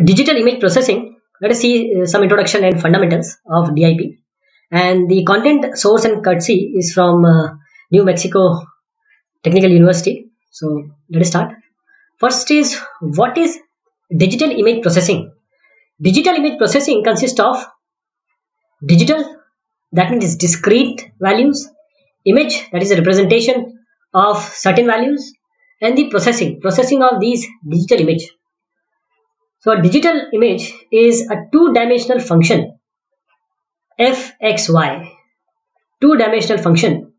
Digital image processing. Let us see some introduction and fundamentals of DIP. And the content source and courtesy is from New Mexico Technical University. So let us start. First is, what is digital image processing? Digital image processing consists of digital, that means discrete values, image, that is a representation of certain values, and the processing of these digital image. So a digital image is a two-dimensional function, fxy, two-dimensional function,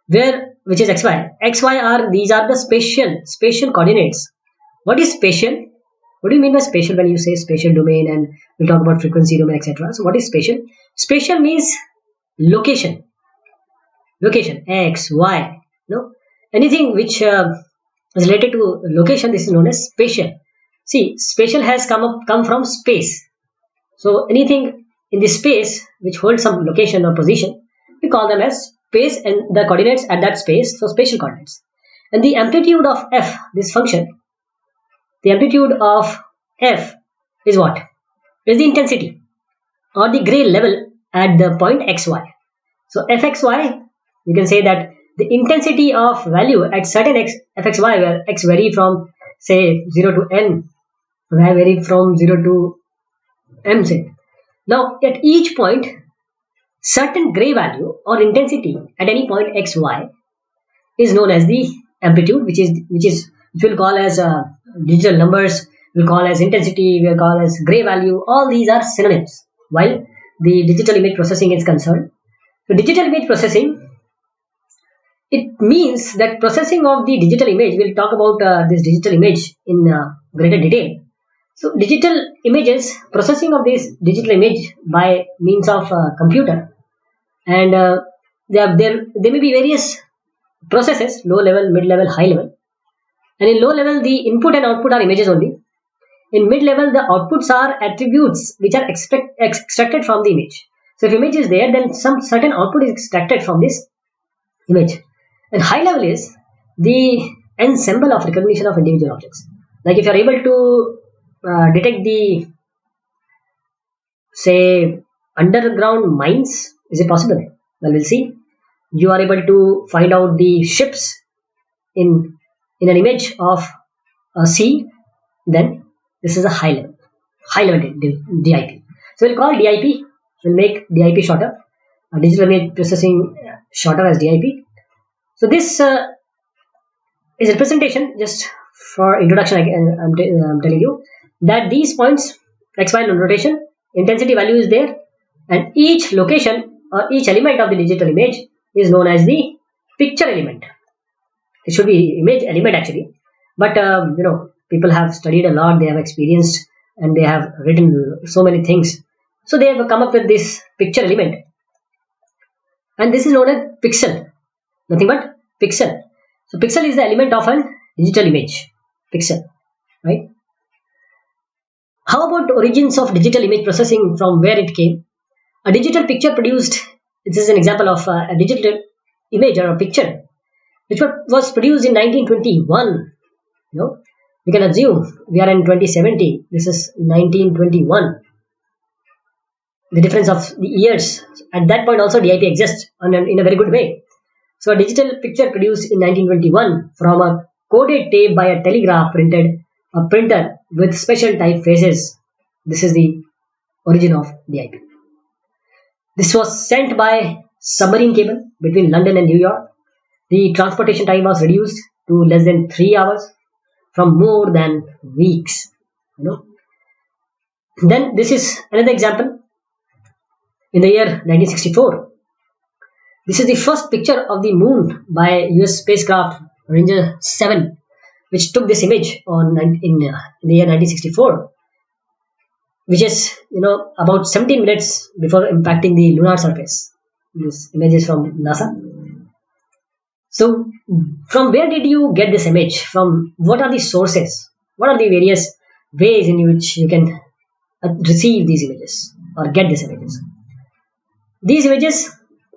which is xy. Xy are, these are the spatial coordinates. What is spatial? What do you mean by spatial when you say spatial domain and we talk about frequency domain, etc.? So what is spatial? Spatial means location, x, y. No, anything which is related to location, this is known as spatial. See, spatial has come from space. So anything in the space which holds some location or position, we call them as space, and the coordinates at that space, so spatial coordinates. And the amplitude of f, this function, the amplitude of f is what? Is the intensity or the gray level at the point xy. So fxy, you can say that the intensity of value at certain fxy, where x vary from say 0 to n, vary from 0 to m, say. Now at each point, certain gray value or intensity at any point xy is known as the amplitude, which we'll call as digital numbers, we'll call as intensity, we'll call as gray value. All these are synonyms while the digital image processing is concerned. So digital image processing, it means that processing of the digital image, we'll talk about this digital image in greater detail. So digital images, processing of this digital image by means of computer, and there may be various processes, low level, mid level, high level. And in low level, the input and output are images only. In mid level, the outputs are attributes which are extracted from the image. So if image is there, then some certain output is extracted from this image. And high level is the ensemble of recognition of individual objects. Like if you are able to detect the, say, underground mines, is it possible? Well, we'll see. You are able to find out the ships in an image of a sea, then this is a high level DIP. So we'll call DIP, we'll make DIP shorter, digital image processing shorter as DIP. So this is representation, just for introduction. I'm telling you that these points, xy rotation, intensity value is there, and each location or each element of the digital image is known as the picture element. It should be image element actually, but people have studied a lot, they have experienced, and they have written so many things. So they have come up with this picture element, and this is known as pixel. Nothing but pixel. So pixel is the element of a digital image. Pixel, right? How about origins of digital image processing, from where it came? A digital picture produced. This is an example of a digital image or a picture which was produced in 1921. We can assume we are in 2017. This is 1921. The difference of the years. At that point also DIP exists in a very good way. So a digital picture produced in 1921 from a coded tape by a telegraph printer with special typefaces. This is the origin of DIP. This was sent by submarine cable between London and New York. The transportation time was reduced to less than 3 hours from more than weeks. Then this is another example. In the year 1964, this is the first picture of the moon by US spacecraft Ranger 7, which took this image in the year 1964, which is about 17 minutes before impacting the lunar surface. This image is from NASA. So from where did you get this image? From what are the sources? What are the various ways in which you can receive these images or get these images? These images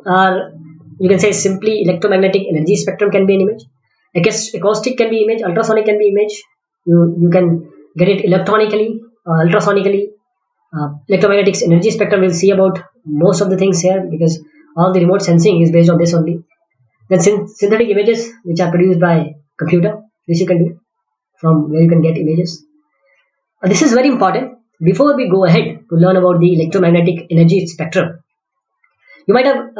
are, you can say simply, electromagnetic energy spectrum can be an image, acoustic can be image, ultrasonic can be image. You can get it electronically, ultrasonically. Electromagnetics energy spectrum will see about most of the things here, because all the remote sensing is based on this only. Then synthetic images, which are produced by computer, this you can do from where you can get images. This is very important. Before we go ahead to learn about the electromagnetic energy spectrum, you might have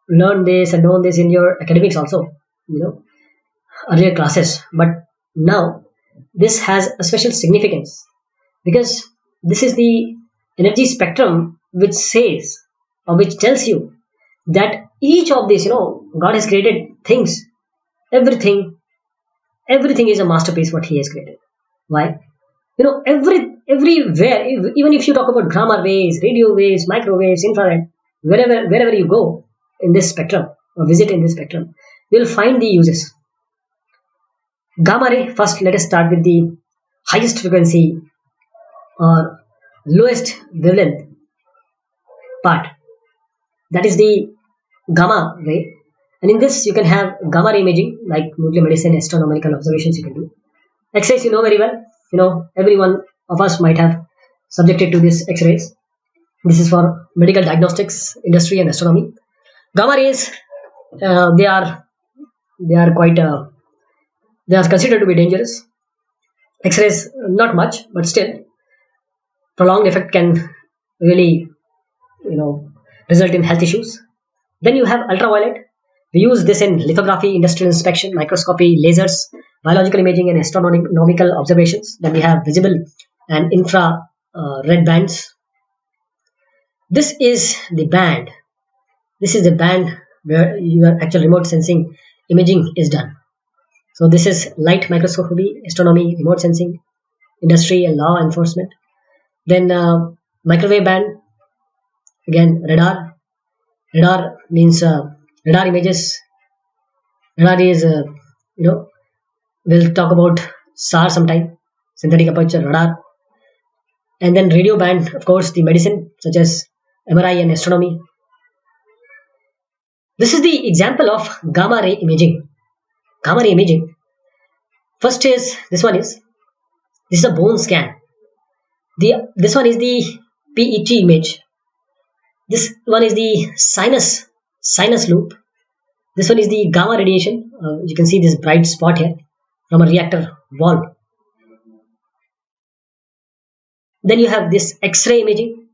learned this and known this in your academics also, earlier classes. But now this has a special significance, because this is the energy spectrum which says, or which tells you, that each of these, God has created things, everything is a masterpiece what He has created. Why? Everywhere, even if you talk about gamma waves, radio waves, microwaves, infrared, wherever you go in this spectrum or visit in this spectrum, you'll find the uses. Gamma ray, first let us start with the highest frequency or lowest wavelength part. That is the gamma ray. And in this you can have gamma ray imaging, like nuclear medicine, astronomical observations you can do. X-rays you know very well. Every one of us might have subjected to this X-rays. This is for medical diagnostics, industry and astronomy. Gamma rays, they are quite they are considered to be dangerous. X-rays not much, but still prolonged effect can really result in health issues. Then you have ultraviolet. We use this in lithography, industrial inspection, microscopy, lasers, biological imaging and astronomical observations. Then we have visible and infra red bands. This is the band. This is the band where your actual remote sensing imaging is done. So this is light microscopy, astronomy, remote sensing, industry and law enforcement. Then microwave band, again radar. Radar means radar images. Radar is we'll talk about SAR sometime, synthetic aperture radar. And then radio band, of course, the medicine such as MRI and astronomy. This is the example of gamma ray imaging. Gamma ray imaging. First is this is a bone scan. This one is the PET image. This one is the sinus loop. This one is the gamma radiation. You can see this bright spot here from a reactor wall. Then you have this X-ray imaging.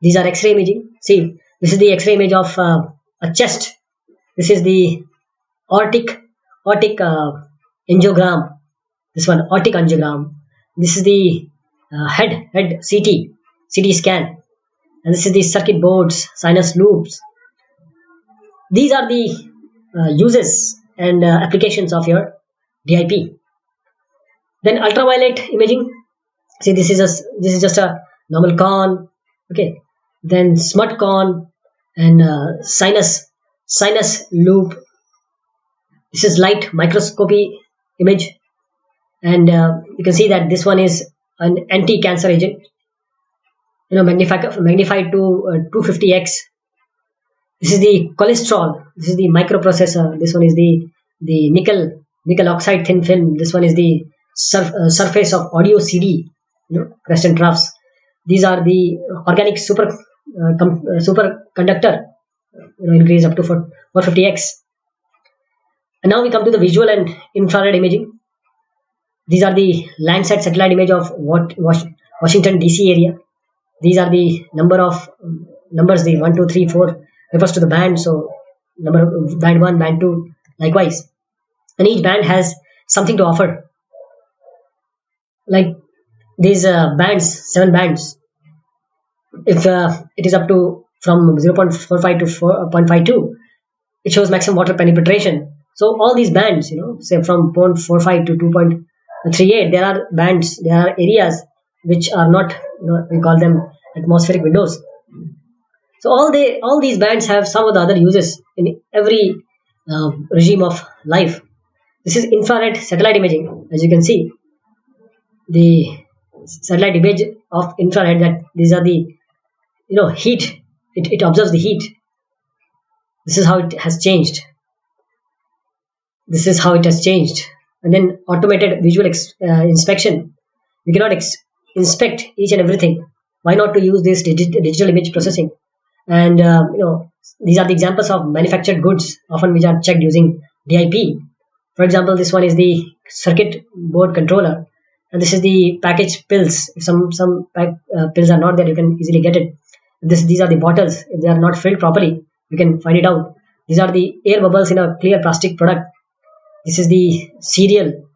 These are X-ray imaging. See, this is the X-ray image of a chest. This is the aortic angiogram. This one, aortic angiogram. This is the head CT scan. And this is the circuit boards, sinus loops. These are the uses and applications of your DIP. Then ultraviolet imaging. See, this is just a normal cone. Okay. Then smut cone and sinus loop. This is light microscopy image, and you can see that this one is an anti-cancer agent. Magnified to 250x. This is the cholesterol. This is the microprocessor. This one is the nickel oxide thin film. This one is the surface of audio CD. Crest and troughs. These are the organic superconductor. Increase up to 450x. And now we come to the visual and infrared imaging. These are the Landsat satellite image of Washington DC area. These are the numbers. The 1, 2, 3, 4 refers to the band. So number band 1, band 2, likewise. And each band has something to offer. Like these bands, 7 bands. If it is up to from 0.45 to 4.52, it shows maximum water penetration. So all these bands, say from 0.45 to 2.38, there are bands, there are areas which are not, we call them atmospheric windows. So all these bands have some of the other uses in every regime of life. This is infrared satellite imaging. As you can see, the satellite image of infrared, that these are the heat. It observes the heat. This is how it has changed. And then automated visual inspection. we cannot inspect each and everything. Why not to use this digital image processing? And these are the examples of manufactured goods, often which are checked using DIP. For example, this one is the circuit board controller, and this is the packaged pills. If pills are not there, you can easily get it. These are the bottles. If they are not filled properly, you can find it out. These are the air bubbles in a clear plastic product. This is the cereal,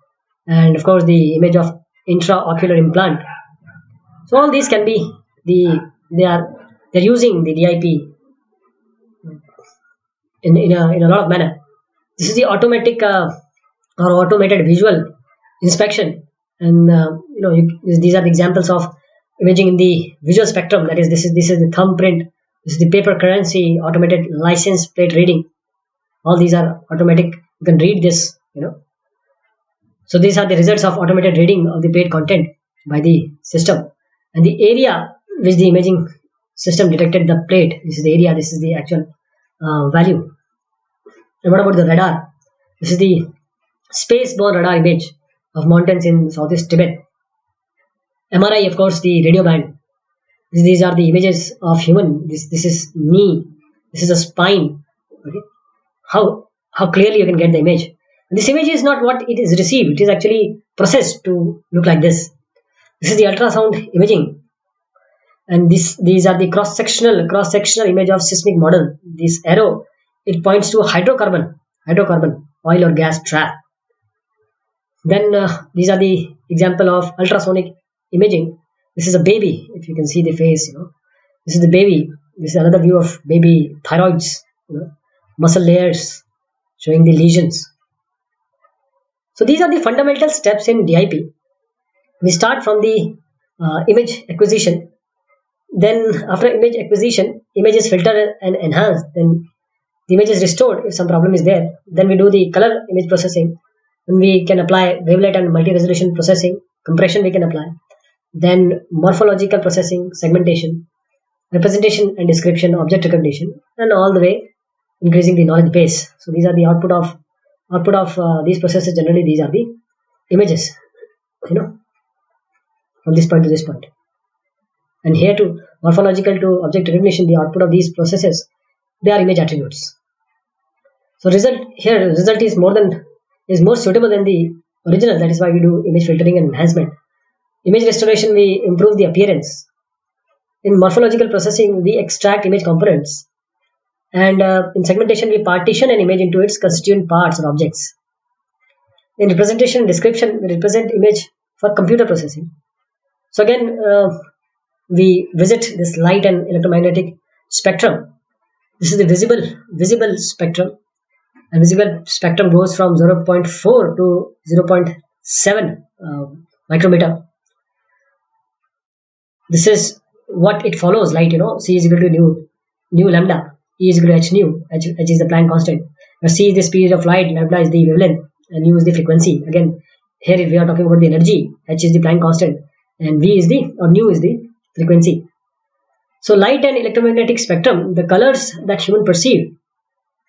and of course the image of intraocular implant. So all these can be they're using the DIP in a lot of manner. This is the automatic or automated visual inspection, and these are the examples of imaging in the visual spectrum. That is, this is the thumbprint. This is the paper currency automated license plate reading. All these are automatic. You can read this. So these are the results of automated reading of the plate content by the system, and the area which the imaging system detected the plate. This is the area. This is the actual value. And what about the radar? This is the space-borne radar image of mountains in southeast Tibet. MRI, of course, the radio band. These are the images of human. This is knee. This is a spine. Okay, how clearly you can get the image. And this image is not what it is received. It is actually processed to look like this. This is the ultrasound imaging, and these are the cross-sectional image of seismic model. This arrow, it points to a hydrocarbon oil or gas trap. Then these are the example of ultrasonic imaging. This is a baby. If you can see the face, this is the baby. This is another view of baby thyroids, muscle layers showing the lesions. So these are the fundamental steps in DIP. We start from the image acquisition. Then after image acquisition, image is filtered and enhanced. Then the image is restored if some problem is there. Then we do the color image processing. Then we can apply wavelet and multi-resolution processing. Compression we can apply. Then morphological processing, segmentation, representation and description, object recognition, and all the way increasing the knowledge base. So these are the output of these processes. Generally, these are the images, from this point to this point. And here to morphological to object recognition, the output of these processes, they are image attributes. So result is more suitable than the original. That is why we do image filtering and enhancement. Image restoration, we improve the appearance. In morphological processing, we extract image components. And in segmentation, we partition an image into its constituent parts or objects. In representation and description, we represent image for computer processing. So again, we visit this light and electromagnetic spectrum. This is the visible spectrum. And visible spectrum goes from 0.4 to 0.7 micrometer. This is what it follows. Light, C is equal to nu lambda. E is equal to h nu. H is the Planck constant. Now C is the speed of light. Lambda is the wavelength. And nu is the frequency. Again, here we are talking about the energy. H is the Planck constant. And nu is the frequency. So light and electromagnetic spectrum, the colors that human perceive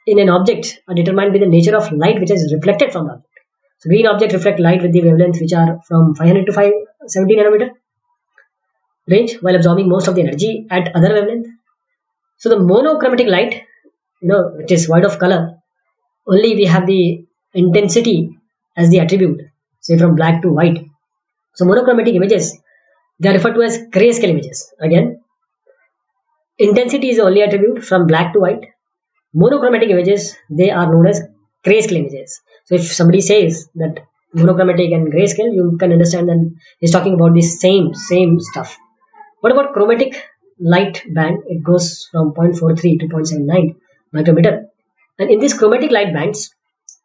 in an object are determined by the nature of light which is reflected from the object. So green object reflect light with the wavelengths which are from 500 to 570 nanometer range, while absorbing most of the energy at other wavelength. So the monochromatic light, which is void of color, only we have the intensity as the attribute, say from black to white. So monochromatic images, they are referred to as grayscale images. Again, intensity is the only attribute from black to white. Monochromatic images, they are known as grayscale images. So if somebody says that monochromatic and grayscale, you can understand that he's talking about the same stuff. What about chromatic light band? It goes from 0.43 to 0.79 micrometer. And in these chromatic light bands,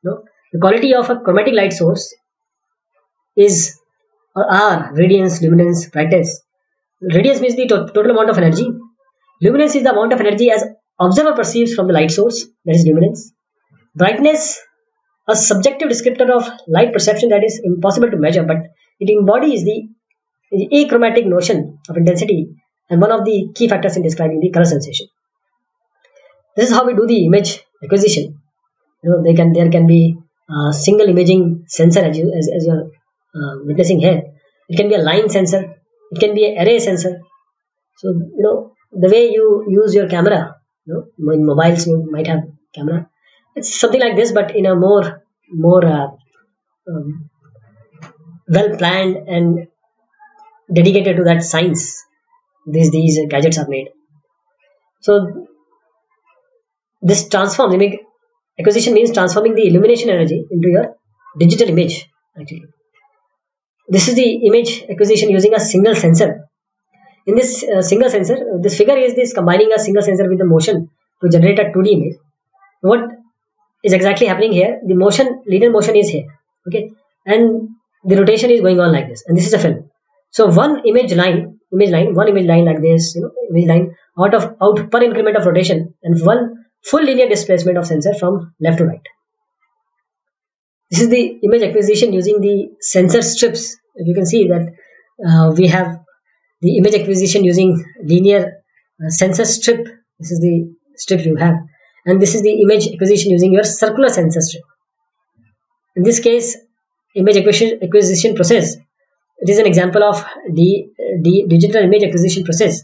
the quality of a chromatic light source is R, radiance, luminance, brightness. Radiance means the total amount of energy. Luminance is the amount of energy as observer perceives from the light source, that is luminance. Brightness, a subjective descriptor of light perception that is impossible to measure, but it embodies the achromatic notion of intensity and one of the key factors in describing the color sensation. This is how we do the image acquisition. There can be a single imaging sensor as you are witnessing here. it can be a line sensor, it can be an array sensor. So the way you use your camera, in mobiles you might have camera. It's something like this, but in a more um, well planned and dedicated to that science. These gadgets are made. So this transforms image acquisition means transforming the illumination energy into your digital image. Actually, this is the image acquisition using a single sensor. In this single sensor, this figure is this combining a single sensor with the motion to generate a 2D image. What is exactly happening here? The motion, linear motion is here, okay, and the rotation is going on like this, and this is a film. So one image line like this, image line out per increment of rotation, and one full linear displacement of sensor from left to right. This is the image acquisition using the sensor strips. You can see that we have the image acquisition using linear sensor strip. This is the strip you have, and this is the image acquisition using your circular sensor strip. In this case, image acquisition process, it is an example of the digital image acquisition process.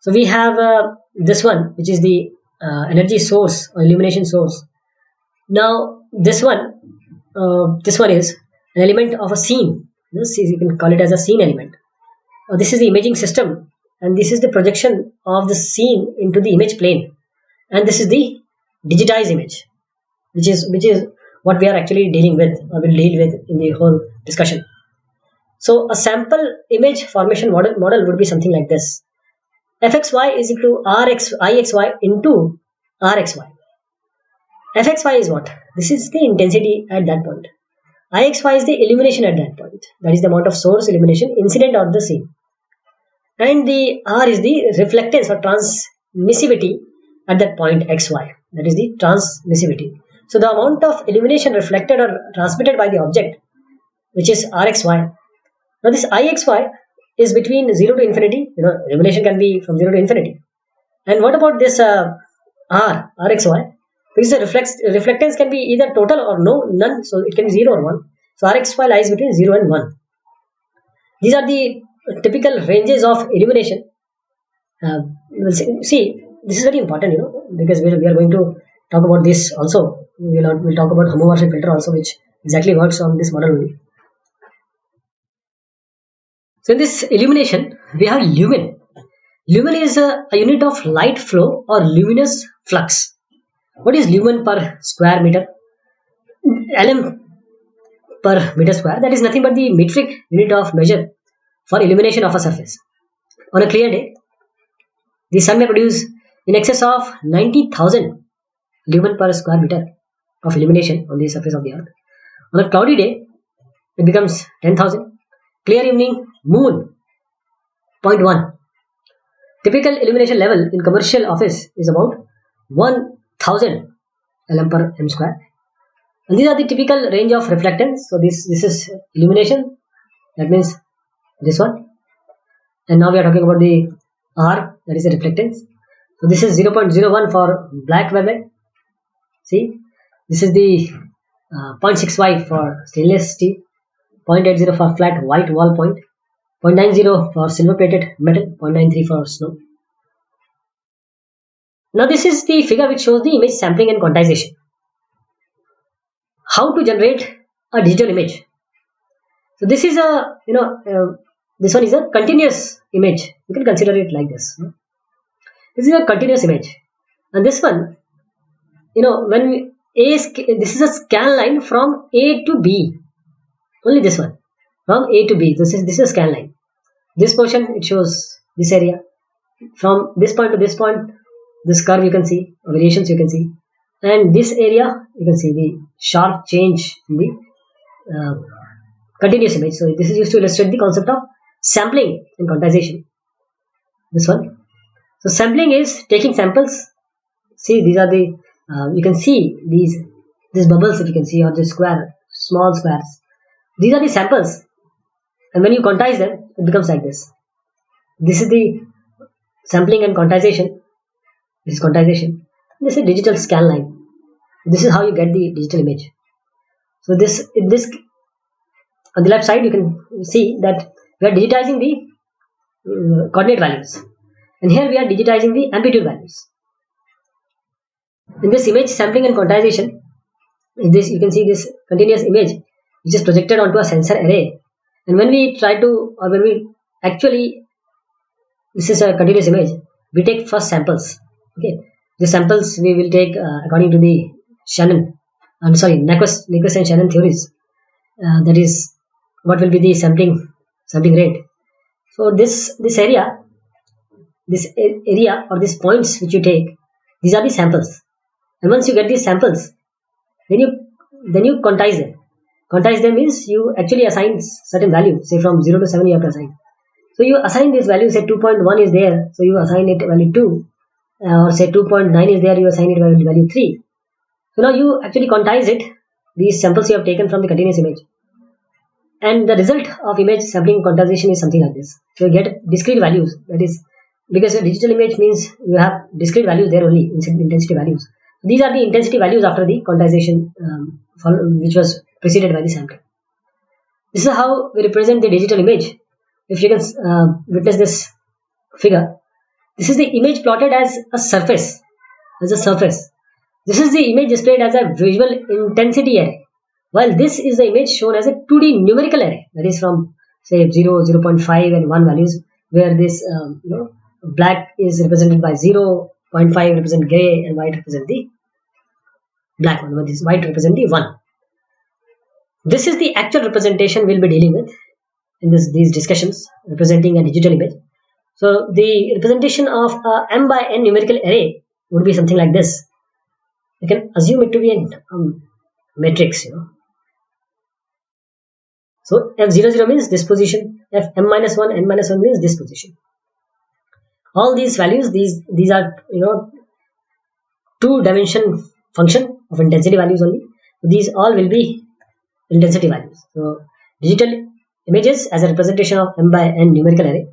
So we have this one, which is the energy source or illumination source. Now this one is an element of a scene. You can call it as a scene element. This is the imaging system, and this is the projection of the scene into the image plane, and this is the digitized image, which is what we are actually dealing with, or will deal with in the whole discussion. So a sample image formation model would be something like this: fxy is equal to ixy into rxy. Fxy is what? This is the intensity at that point. Ixy is the illumination at that point. That is the amount of source illumination incident on the scene. And the R is the reflectance or transmissivity at that point xy. That is the transmissivity. So the amount of illumination reflected or transmitted by the object, which is Rxy. Now this Ixy is between 0 to infinity. Illumination can be from 0 to infinity. And what about this Rxy? Because the reflectance can be either total or none. So it can be 0 or 1. So Rxy lies between 0 and 1. These are the typical ranges of illumination. See, this is very important, because we are going to talk about this also. We'll talk about homomorphic filter also, which exactly works on this model only. So in this illumination, we have lumen. Lumen is a unit of light flow or luminous flux. What is lumen per square meter? LM per meter square. That is nothing but the metric unit of measure for illumination of a surface. On a clear day, the sun may produce in excess of 90,000 lumen per square meter of illumination on the surface of the earth. On a cloudy day, it becomes 10,000. Clear evening, moon, 0.1. Typical illumination level in commercial office is about 1000 lm per m square. And these are the typical range of reflectance. So this is illumination. That means this one. And now we are talking about the R, that is the reflectance. So this is 0.01 for black velvet. See, this is the 0.65 for stainless steel, 0.80 for flat white wall point, 0.90 for silver plated metal, 0.93 for snow. Now this is the figure which shows the image sampling and quantization. How to generate a digital image? So this is this one is a continuous image. You can consider it like this. This is a continuous image, and this one, this is a scan line from A to B. Only this one, from A to B. This is a scan line. This portion, it shows this area. From this point to this point, this curve you can see, variations you can see, and this area you can see the sharp change in the continuous image. So this is used to illustrate the concept of sampling and quantization. This one. So sampling is taking samples. See, these are the you can see these bubbles, if you can see, or the small squares. These are the samples, and when you quantize them, it becomes like this. This is the sampling and quantization. This is quantization. This is digital scan line. This is how you get the digital image. So this on the left side you can see that we are digitizing the coordinate values, and here we are digitizing the amplitude values. In this image sampling and quantization, in this you can see this continuous image which is projected onto a sensor array, and when we try to, or when we actually, this is a continuous image, we take first samples. Okay, the samples we will take according to the Nyquist and Shannon theories. That is, what will be the sampling rate. So this area or these points which you take, these are the samples. And once you get these samples, then you quantize them. Quantize them means you actually assign certain value. Say from 0 to 7 you have to assign. So you assign this value. Say 2.1 is there, so you assign it value 2. Or say 2.9 is there, you assign it value 3. So now you actually quantize it. These samples you have taken from the continuous image. And the result of image sampling quantization is something like this. So you get discrete values. That is, because a digital image means you have discrete values there only, intensity values. These are the intensity values after the quantization, which was preceded by the sampling. This is how we represent the digital image. If you can witness this figure, this is the image plotted as a surface. This is the image displayed as a visual intensity array, while this is the image shown as a 2D numerical array. That is from say 0, 0.5 and 1 values, where this black is represented by 0, 0.5 represent gray, and white represent the black one, but this white represent the 1. This is the actual representation we'll be dealing with in these discussions, representing a digital image. So the representation of a m by n numerical array would be something like this. You can assume it to be a matrix, So f00 means this position, f m-1, n-1 means this position. All these values, these are two-dimension function of intensity values only. These all will be intensity values. So digital images as a representation of m by n numerical array,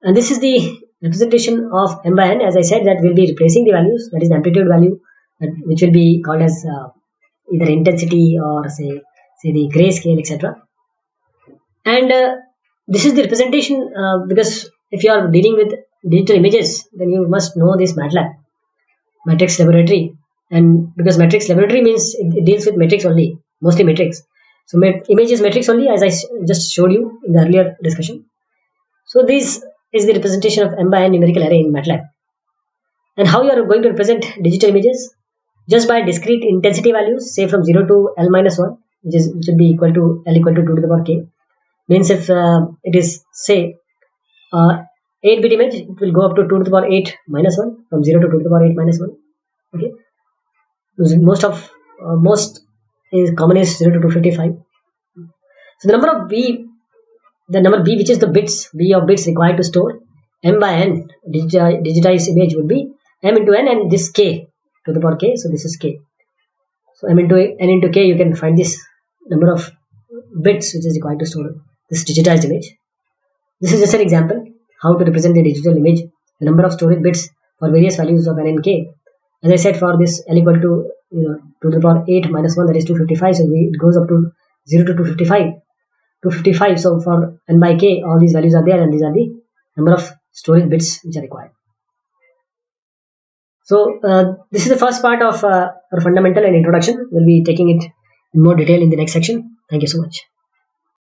and this is the representation of m by n. As I said, that will be replacing the values, that is the amplitude value, which will be called as either intensity or say the grayscale, etc. And this is the representation because if you are dealing with digital images, then you must know this MATLAB, matrix laboratory. And because matrix laboratory means it deals with matrix only, mostly matrix. So image is matrix only, as I just showed you in the earlier discussion. So this is the representation of m by n numerical array in MATLAB. And how you are going to represent digital images? Just by discrete intensity values, say from 0 to L-1, which will be equal to L equal to 2 to the power k. Means if it is say 8-bit image, it will go up to 2 to the power 8 minus 1, from 0 to 2 to the power 8 minus 1. Okay. Most is common is 0 to 255. So the number b which is the bits, b of bits required to store m by n digitized image would be m into n, and this k to the power k. So this is k. So m into n into k, you can find this number of bits which is required to store this digitized image. This is just an example how to represent the digital image, the number of storage bits for various values of n and k. As I said, for this L equal to 2 to the power 8 minus 1, that is 255. So it goes up to 0 to 255. So for n by k, all these values are there, and these are the number of storage bits which are required. So this is the first part of our fundamental and introduction. We'll be taking it in more detail in the next section. Thank you so much.